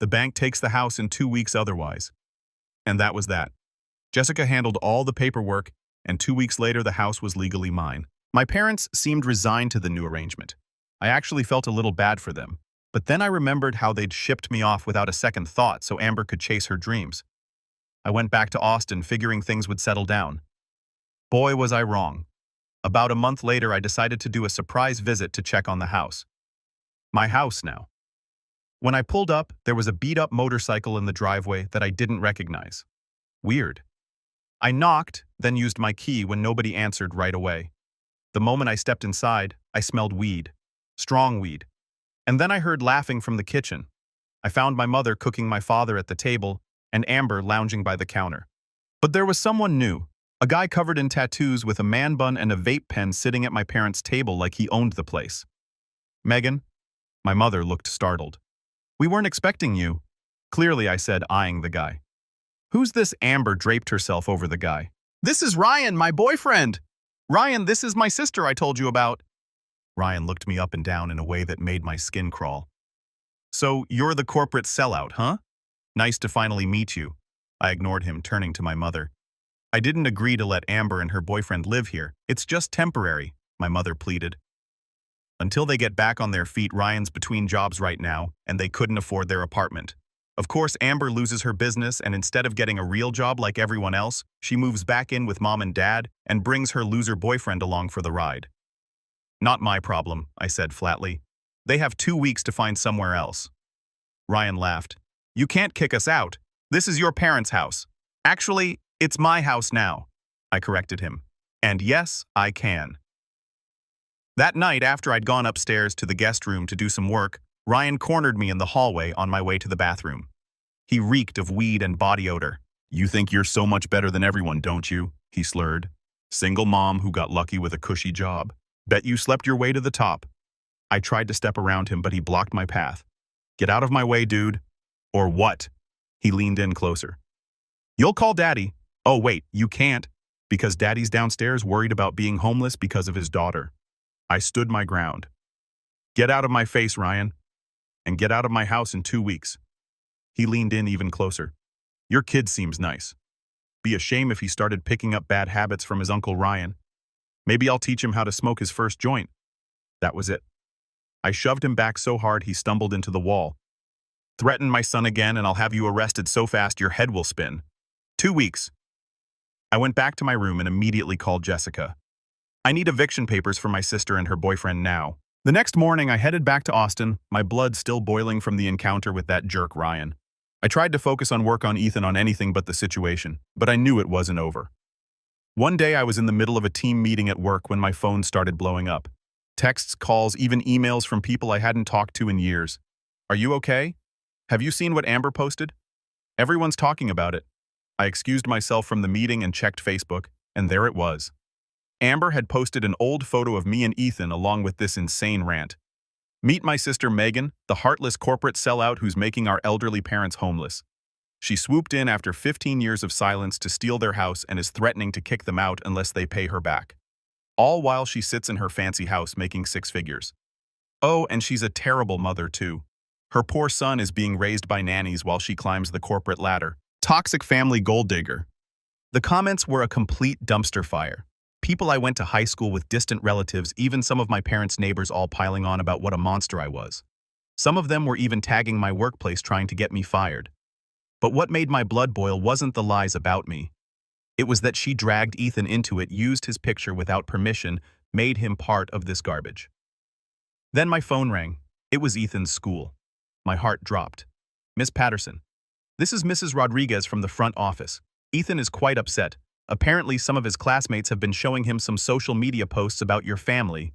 The bank takes the house in 2 weeks otherwise. And that was that. Jessica handled all the paperwork, and 2 weeks later the house was legally mine. My parents seemed resigned to the new arrangement. I actually felt a little bad for them. But then I remembered how they'd shipped me off without a second thought so Amber could chase her dreams. I went back to Austin figuring things would settle down. Boy, was I wrong. About a month later, I decided to do a surprise visit to check on the house. My house now. When I pulled up, there was a beat-up motorcycle in the driveway that I didn't recognize. Weird. I knocked, then used my key when nobody answered right away. The moment I stepped inside, I smelled weed. Strong weed. And then I heard laughing from the kitchen. I found my mother cooking my father at the table and Amber lounging by the counter. But there was someone new. A guy covered in tattoos with a man bun and a vape pen sitting at my parents' table like he owned the place. "Megan?" My mother looked startled. "We weren't expecting you." Clearly, I said, eyeing the guy. "Who's this?" Amber draped herself over the guy. "This is Ryan, my boyfriend. Ryan, this is my sister I told you about." Ryan looked me up and down in a way that made my skin crawl. "So, you're the corporate sellout, huh? Nice to finally meet you." I ignored him, turning to my mother. "I didn't agree to let Amber and her boyfriend live here. It's just temporary," my mother pleaded. "Until they get back on their feet. Ryan's between jobs right now, and they couldn't afford their apartment. Of course, Amber loses her business, and instead of getting a real job like everyone else, she moves back in with mom and dad and brings her loser boyfriend along for the ride." "Not my problem," I said flatly. "They have 2 weeks to find somewhere else." Ryan laughed. "You can't kick us out. This is your parents' house. Actually, it's my house now," I corrected him. "And yes, I can." That night, after I'd gone upstairs to the guest room to do some work, Ryan cornered me in the hallway on my way to the bathroom. He reeked of weed and body odor. "You think you're so much better than everyone, don't you?" he slurred. "Single mom who got lucky with a cushy job. Bet you slept your way to the top." I tried to step around him, but he blocked my path. "Get out of my way, dude." "Or what?" He leaned in closer. "You'll call Daddy." "Oh, wait, you can't, because Daddy's downstairs worried about being homeless because of his daughter." I stood my ground. "Get out of my face, Ryan. And get out of my house in 2 weeks." He leaned in even closer. "Your kid seems nice. Be a shame if he started picking up bad habits from his Uncle Ryan. Maybe I'll teach him how to smoke his first joint." That was it. I shoved him back so hard he stumbled into the wall. "Threaten my son again and I'll have you arrested so fast your head will spin. 2 weeks. I went back to my room and immediately called Jessica. "I need eviction papers for my sister and her boyfriend now." The next morning, I headed back to Austin, my blood still boiling from the encounter with that jerk Ryan. I tried to focus on work on Ethan on anything but the situation, but I knew it wasn't over. One day, I was in the middle of a team meeting at work when my phone started blowing up. Texts, calls, even emails from people I hadn't talked to in years. "Are you okay? Have you seen what Amber posted? Everyone's talking about it." I excused myself from the meeting and checked Facebook, and there it was. Amber had posted an old photo of me and Ethan along with this insane rant. "Meet my sister Megan, the heartless corporate sellout who's making our elderly parents homeless. She swooped in after 15 years of silence to steal their house and is threatening to kick them out unless they pay her back. All while she sits in her fancy house making 6 figures. Oh, and she's a terrible mother too. Her poor son is being raised by nannies while she climbs the corporate ladder. Toxic family gold digger." The comments were a complete dumpster fire. People I went to high school with, distant relatives, even some of my parents' neighbors all piling on about what a monster I was. Some of them were even tagging my workplace trying to get me fired. But what made my blood boil wasn't the lies about me. It was that she dragged Ethan into it, used his picture without permission, made him part of this garbage. Then my phone rang. It was Ethan's school. My heart dropped. "Miss Patterson. This is Mrs. Rodriguez from the front office. Ethan is quite upset. Apparently some of his classmates have been showing him some social media posts about your family."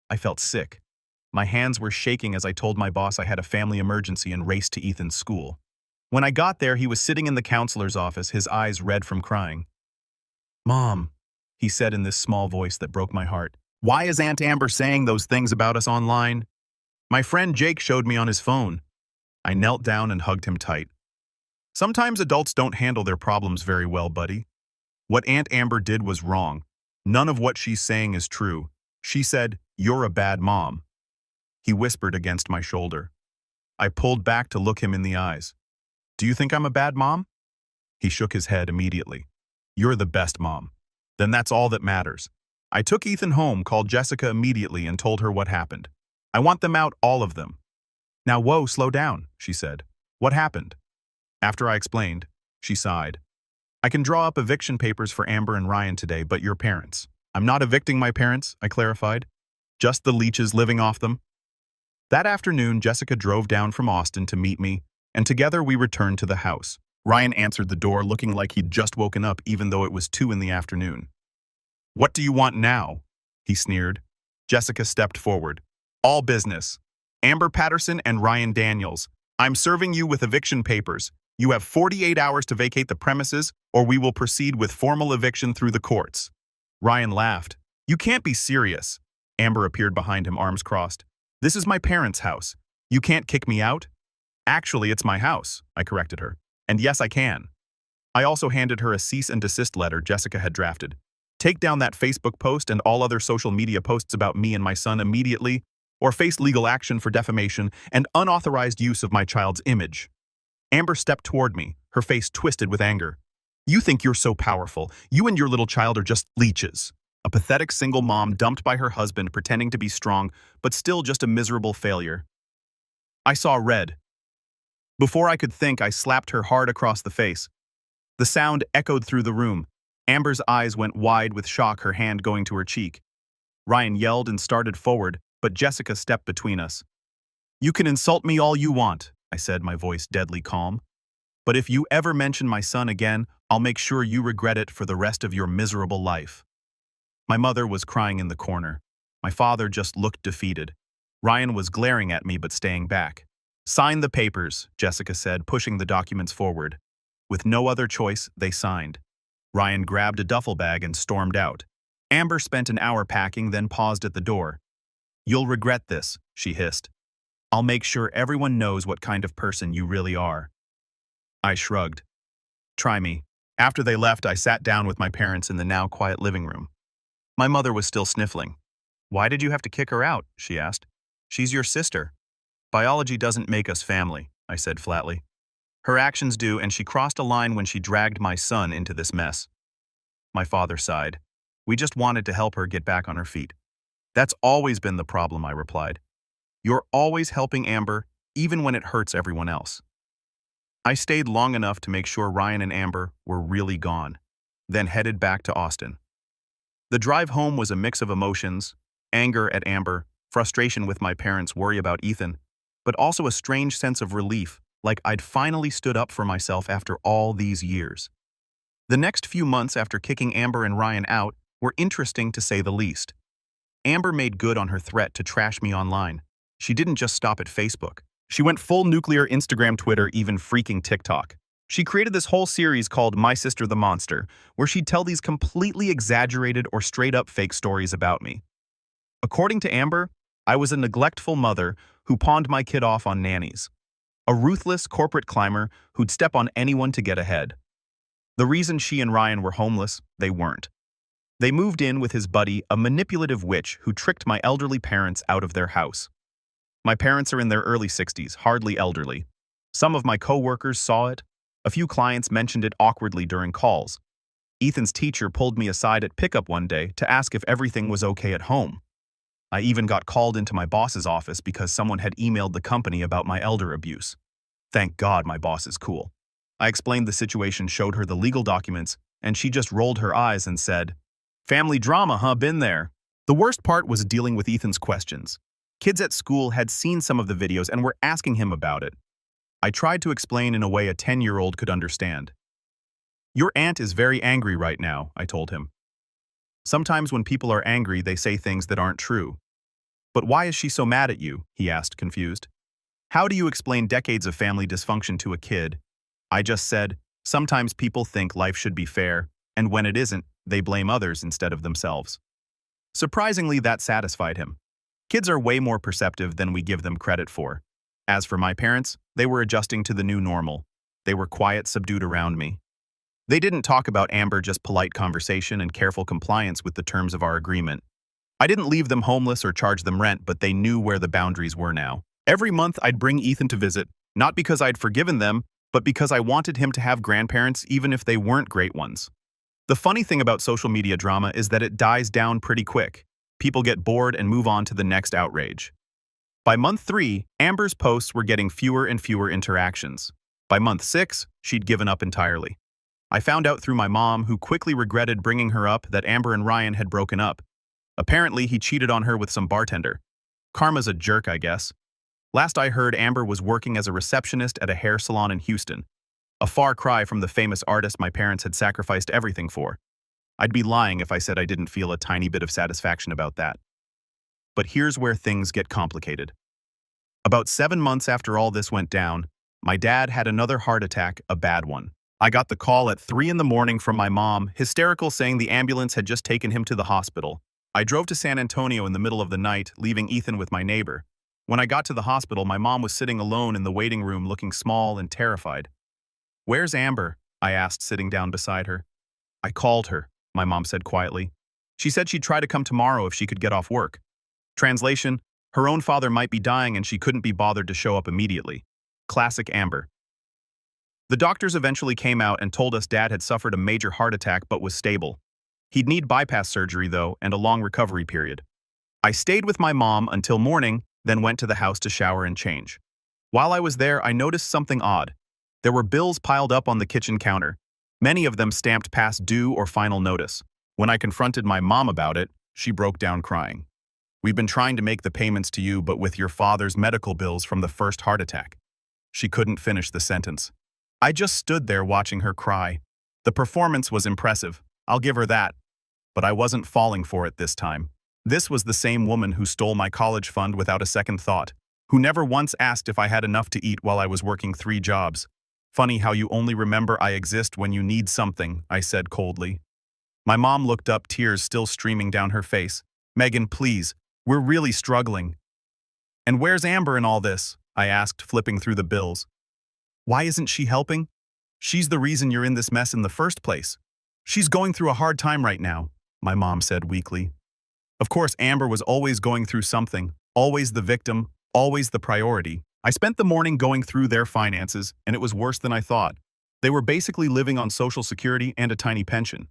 I felt sick. My hands were shaking as I told my boss I had a family emergency and raced to Ethan's school. When I got there, he was sitting in the counselor's office, his eyes red from crying. "Mom," he said in this small voice that broke my heart, "why is Aunt Amber saying those things about us online?" "My friend Jake showed me on his phone." I knelt down and hugged him tight. "Sometimes adults don't handle their problems very well, buddy. What Aunt Amber did was wrong. None of what she's saying is true. She said, 'You're a bad mom.'" He whispered against my shoulder. I pulled back to look him in the eyes. Do you think I'm a bad mom? He shook his head immediately. You're the best mom. Then that's all that matters. I took Ethan home, called Jessica immediately, and told her what happened. I want them out, all of them. Now, whoa, slow down, she said. What happened? After I explained, she sighed. I can draw up eviction papers for Amber and Ryan today, but your parents. I'm not evicting my parents, I clarified. Just the leeches living off them. That afternoon, Jessica drove down from Austin to meet me, and together we returned to the house. Ryan answered the door looking like he'd just woken up even though it was 2 in the afternoon. What do you want now? He sneered. Jessica stepped forward. All business. Amber Patterson and Ryan Daniels. I'm serving you with eviction papers. You have 48 hours to vacate the premises, or we will proceed with formal eviction through the courts. Ryan laughed. You can't be serious. Amber appeared behind him, arms crossed. This is my parents' house. You can't kick me out? Actually, it's my house, I corrected her. And yes, I can. I also handed her a cease and desist letter Jessica had drafted. Take down that Facebook post and all other social media posts about me and my son immediately, or face legal action for defamation and unauthorized use of my child's image. Amber stepped toward me, her face twisted with anger. You think you're so powerful. You and your little child are just leeches. A pathetic single mom dumped by her husband pretending to be strong, but still just a miserable failure. I saw red. Before I could think, I slapped her hard across the face. The sound echoed through the room. Amber's eyes went wide with shock, her hand going to her cheek. Ryan yelled and started forward, but Jessica stepped between us. You can insult me all you want, I said, my voice deadly calm. But if you ever mention my son again, I'll make sure you regret it for the rest of your miserable life. My mother was crying in the corner. My father just looked defeated. Ryan was glaring at me but staying back. Sign the papers, Jessica said, pushing the documents forward. With no other choice, they signed. Ryan grabbed a duffel bag and stormed out. Amber spent an hour packing, then paused at the door. You'll regret this, she hissed. I'll make sure everyone knows what kind of person you really are. I shrugged. Try me. After they left, I sat down with my parents in the now quiet living room. My mother was still sniffling. Why did you have to kick her out? She asked. She's your sister. Biology doesn't make us family, I said flatly. Her actions do, and she crossed a line when she dragged my son into this mess. My father sighed. We just wanted to help her get back on her feet. That's always been the problem, I replied. You're always helping Amber, even when it hurts everyone else. I stayed long enough to make sure Ryan and Amber were really gone, then headed back to Austin. The drive home was a mix of emotions, anger at Amber, frustration with my parents' worry about Ethan, but also a strange sense of relief, like I'd finally stood up for myself after all these years. The next few months after kicking Amber and Ryan out were interesting to say the least. Amber made good on her threat to trash me online. She didn't just stop at Facebook. She went full nuclear Instagram, Twitter, even freaking TikTok. She created this whole series called My Sister the Monster, where she'd tell these completely exaggerated or straight-up fake stories about me. According to Amber, I was a neglectful mother who pawned my kid off on nannies. A ruthless corporate climber who'd step on anyone to get ahead. The reason she and Ryan were homeless, they weren't. They moved in with his buddy, a manipulative witch who tricked my elderly parents out of their house. My parents are in their early 60s, hardly elderly. Some of my co-workers saw it. A few clients mentioned it awkwardly during calls. Ethan's teacher pulled me aside at pickup one day to ask if everything was okay at home. I even got called into my boss's office because someone had emailed the company about my elder abuse. Thank God my boss is cool. I explained the situation, showed her the legal documents, and she just rolled her eyes and said, "Family drama, huh? Been there." The worst part was dealing with Ethan's questions. Kids at school had seen some of the videos and were asking him about it. I tried to explain in a way a 10-year-old could understand. Your aunt is very angry right now, I told him. Sometimes when people are angry, they say things that aren't true. But why is she so mad at you? He asked, confused. How do you explain decades of family dysfunction to a kid? I just said, sometimes people think life should be fair, and when it isn't, they blame others instead of themselves. Surprisingly, that satisfied him. Kids are way more perceptive than we give them credit for. As for my parents, they were adjusting to the new normal. They were quiet, subdued around me. They didn't talk about Amber, just polite conversation and careful compliance with the terms of our agreement. I didn't leave them homeless or charge them rent, but they knew where the boundaries were now. Every month I'd bring Ethan to visit, not because I'd forgiven them, but because I wanted him to have grandparents even if they weren't great ones. The funny thing about social media drama is that it dies down pretty quick. People get bored and move on to the next outrage. By month 3, Amber's posts were getting fewer and fewer interactions. By month 6, she'd given up entirely. I found out through my mom, who quickly regretted bringing her up, that Amber and Ryan had broken up. Apparently, he cheated on her with some bartender. Karma's a jerk, I guess. Last I heard, Amber was working as a receptionist at a hair salon in Houston. A far cry from the famous artist my parents had sacrificed everything for. I'd be lying if I said I didn't feel a tiny bit of satisfaction about that. But here's where things get complicated. About 7 months after all this went down, my dad had another heart attack, a bad one. I got the call at 3 in the morning from my mom, hysterical, saying the ambulance had just taken him to the hospital. I drove to San Antonio in the middle of the night, leaving Ethan with my neighbor. When I got to the hospital, my mom was sitting alone in the waiting room, looking small and terrified. "Where's Amber?" I asked, sitting down beside her. "I called her," my mom said quietly. "She said she'd try to come tomorrow if she could get off work." Translation: her own father might be dying and she couldn't be bothered to show up immediately. Classic Amber. The doctors eventually came out and told us Dad had suffered a major heart attack but was stable. He'd need bypass surgery, though, and a long recovery period. I stayed with my mom until morning, then went to the house to shower and change. While I was there, I noticed something odd. There were bills piled up on the kitchen counter, many of them stamped past due or final notice. When I confronted my mom about it, she broke down crying. "We've been trying to make the payments to you, but with your father's medical bills from the first heart attack." She couldn't finish the sentence. I just stood there watching her cry. The performance was impressive, I'll give her that. But I wasn't falling for it this time. This was the same woman who stole my college fund without a second thought, who never once asked if I had enough to eat while I was working 3 jobs. "Funny how you only remember I exist when you need something," I said coldly. My mom looked up, tears still streaming down her face. "Megan, please, we're really struggling." "And where's Amber in all this?" I asked, flipping through the bills. "Why isn't she helping? She's the reason you're in this mess in the first place. She's going through a hard time right now," my mom said weakly. Of course, Amber was always going through something, always the victim, always the priority. I spent the morning going through their finances, and it was worse than I thought. They were basically living on Social Security and a tiny pension.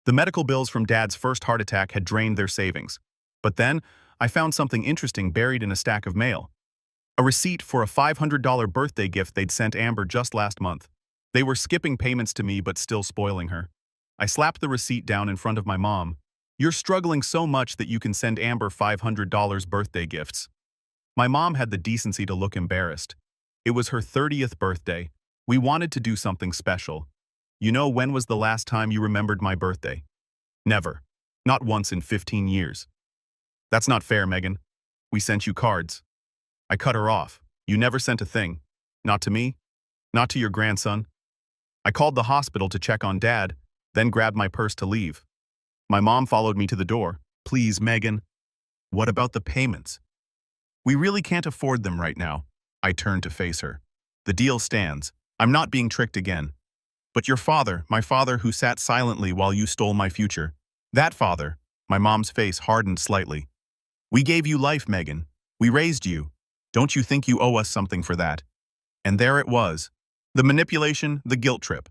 The medical bills from Dad's first heart attack had drained their savings. But then, I found something interesting buried in a stack of mail. A receipt for a $500 birthday gift they'd sent Amber just last month. They were skipping payments to me but still spoiling her. I slapped the receipt down in front of my mom. "You're struggling so much that you can send Amber $500 birthday gifts." My mom had the decency to look embarrassed. It was her 30th birthday. We wanted to do something special. "You know, when was the last time you remembered my birthday?" "Never. Not once in 15 years. "That's not fair, Megan. We sent you cards." I cut her off. "You never sent a thing. Not to me. Not to your grandson." I called the hospital to check on Dad, then grabbed my purse to leave. My mom followed me to the door. "Please, Megan." "What about the payments?" "We really can't afford them right now." I turned to face her. "The deal stands. I'm not being tricked again. But your father, my father who sat silently while you stole my future. That father," my mom's face hardened slightly. "We gave you life, Megan. We raised you. Don't you think you owe us something for that?" And there it was. The manipulation, the guilt trip.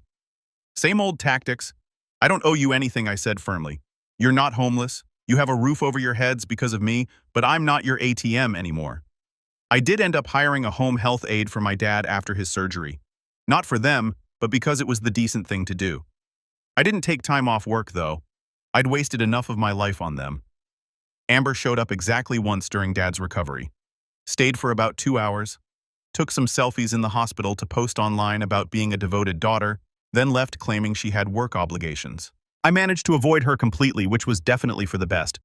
Same old tactics. "I don't owe you anything," I said firmly. "You're not homeless. You have a roof over your heads because of me, but I'm not your ATM anymore." I did end up hiring a home health aide for my dad after his surgery. Not for them, but because it was the decent thing to do. I didn't take time off work, though. I'd wasted enough of my life on them. Amber showed up exactly once during Dad's recovery. Stayed for about 2 hours, took some selfies in the hospital to post online about being a devoted daughter, then left claiming she had work obligations. I managed to avoid her completely, which was definitely for the best.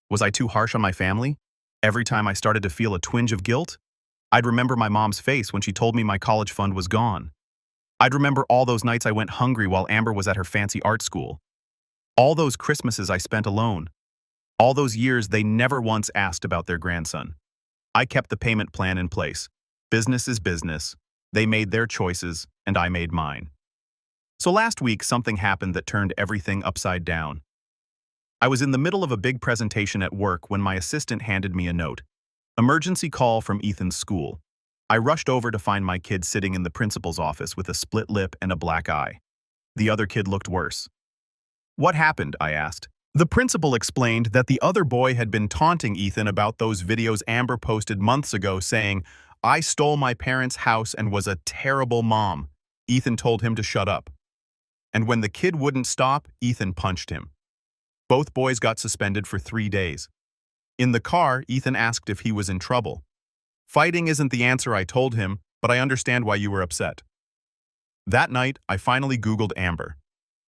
Was I too harsh on my family? Every time I started to feel a twinge of guilt, I'd remember my mom's face when she told me my college fund was gone. I'd remember all those nights I went hungry while Amber was at her fancy art school. All those Christmases I spent alone. All those years they never once asked about their grandson. I kept the payment plan in place. Business is business. They made their choices, and I made mine. So last week, something happened that turned everything upside down. I was in the middle of a big presentation at work when my assistant handed me a note. Emergency call from Ethan's school. I rushed over to find my kid sitting in the principal's office with a split lip and a black eye. The other kid looked worse. What happened? I asked. The principal explained that the other boy had been taunting Ethan about those videos Amber posted months ago saying, "I stole my parents' house and was a terrible mom." Ethan told him to shut up. And when the kid wouldn't stop, Ethan punched him. Both boys got suspended for 3 days. In the car, Ethan asked if he was in trouble. "Fighting isn't the answer," I told him, "but I understand why you were upset." That night, I finally Googled Amber.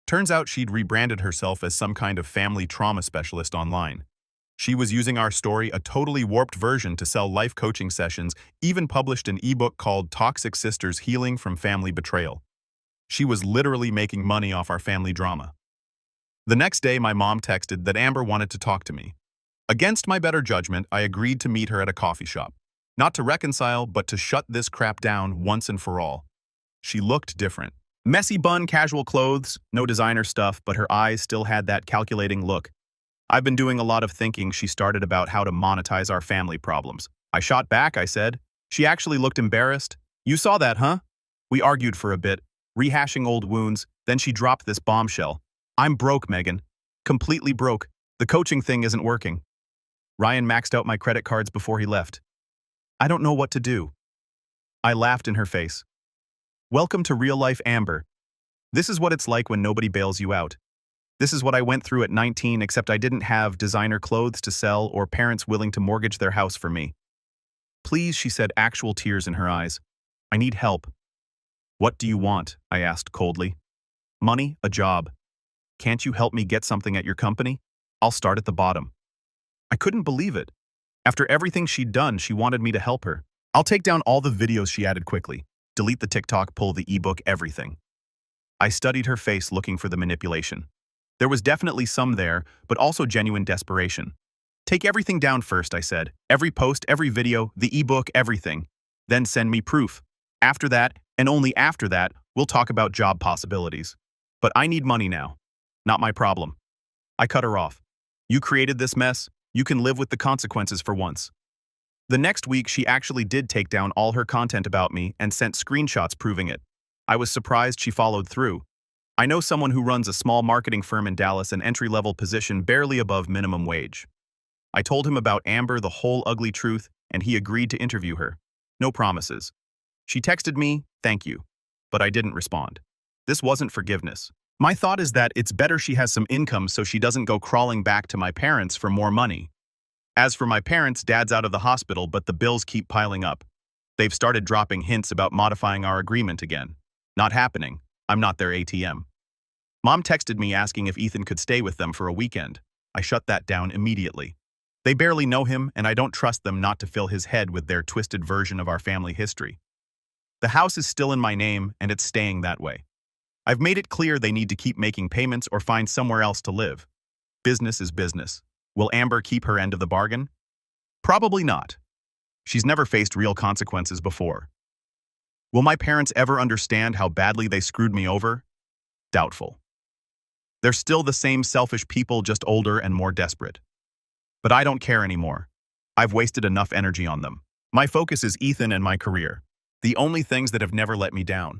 Turns out she'd rebranded herself as some kind of family trauma specialist online. She was using our story, a totally warped version, to sell life coaching sessions, even published an ebook called Toxic Sisters: Healing from Family Betrayal. She was literally making money off our family drama. The next day, my mom texted that Amber wanted to talk to me. Against my better judgment, I agreed to meet her at a coffee shop. Not to reconcile, but to shut this crap down once and for all. She looked different. Messy bun, casual clothes, no designer stuff, but her eyes still had that calculating look. "I've been doing a lot of thinking," she started, "about how to monetize our family problems." I shot back, I said. She actually looked embarrassed. "You saw that, huh?" We argued for a bit, rehashing old wounds, then she dropped this bombshell. "I'm broke, Megan. Completely broke. The coaching thing isn't working. Ryan maxed out my credit cards before he left. I don't know what to do." I laughed in her face. "Welcome to real life, Amber. This is what it's like when nobody bails you out. This is what I went through at 19, except I didn't have designer clothes to sell or parents willing to mortgage their house for me." "Please," she said, actual tears in her eyes. "I need help." "What do you want?" I asked coldly. "Money, a job. Can't you help me get something at your company? I'll start at the bottom." I couldn't believe it. After everything she'd done, she wanted me to help her. "I'll take down all the videos," she added quickly. "Delete the TikTok, pull the ebook, everything." I studied her face, looking for the manipulation. There was definitely some there, but also genuine desperation. "Take everything down first," I said. "Every post, every video, the ebook, everything. Then send me proof. After that, and only after that, we'll talk about job possibilities. But I need money now. Not my problem." I cut her off. "You created this mess. You can live with the consequences for once." The next week, she actually did take down all her content about me and sent screenshots proving it. I was surprised she followed through. I know someone who runs a small marketing firm in Dallas, an entry-level position barely above minimum wage. I told him about Amber, the whole ugly truth, and he agreed to interview her. No promises. She texted me, "Thank you," but I didn't respond. This wasn't forgiveness. My thought is that it's better she has some income so she doesn't go crawling back to my parents for more money. As for my parents, Dad's out of the hospital, but the bills keep piling up. They've started dropping hints about modifying our agreement again. Not happening. I'm not their ATM. Mom texted me asking if Ethan could stay with them for a weekend. I shut that down immediately. They barely know him, and I don't trust them not to fill his head with their twisted version of our family history. The house is still in my name, and it's staying that way. I've made it clear they need to keep making payments or find somewhere else to live. Business is business. Will Amber keep her end of the bargain? Probably not. She's never faced real consequences before. Will my parents ever understand how badly they screwed me over? Doubtful. They're still the same selfish people, just older and more desperate. But I don't care anymore. I've wasted enough energy on them. My focus is Ethan and my career. The only things that have never let me down.